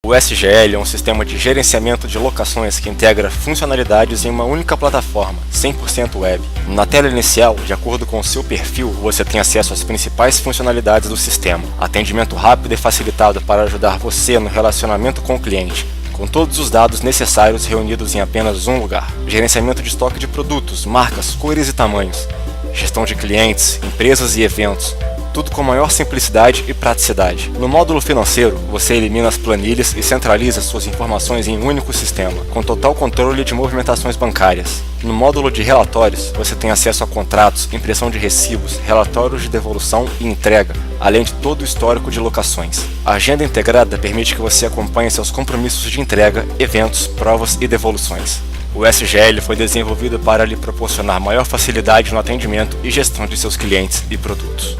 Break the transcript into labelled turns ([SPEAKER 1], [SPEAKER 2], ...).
[SPEAKER 1] O SGL é um sistema de gerenciamento de locações que integra funcionalidades em uma única plataforma, 100% web. Na tela inicial, de acordo com o seu perfil, você tem acesso às principais funcionalidades do sistema. Atendimento rápido e facilitado para ajudar você no relacionamento com o cliente, com todos os dados necessários reunidos em apenas um lugar. Gerenciamento de estoque de produtos, marcas, cores e tamanhos. Gestão de clientes, empresas e eventos. Tudo com maior simplicidade e praticidade. No módulo financeiro, você elimina as planilhas e centraliza suas informações em um único sistema, com total controle de movimentações bancárias. No módulo de relatórios, você tem acesso a contratos, impressão de recibos, relatórios de devolução e entrega, além de todo o histórico de locações. A agenda integrada permite que você acompanhe seus compromissos de entrega, eventos, provas e devoluções. O SGL foi desenvolvido para lhe proporcionar maior facilidade no atendimento e gestão de seus clientes e produtos.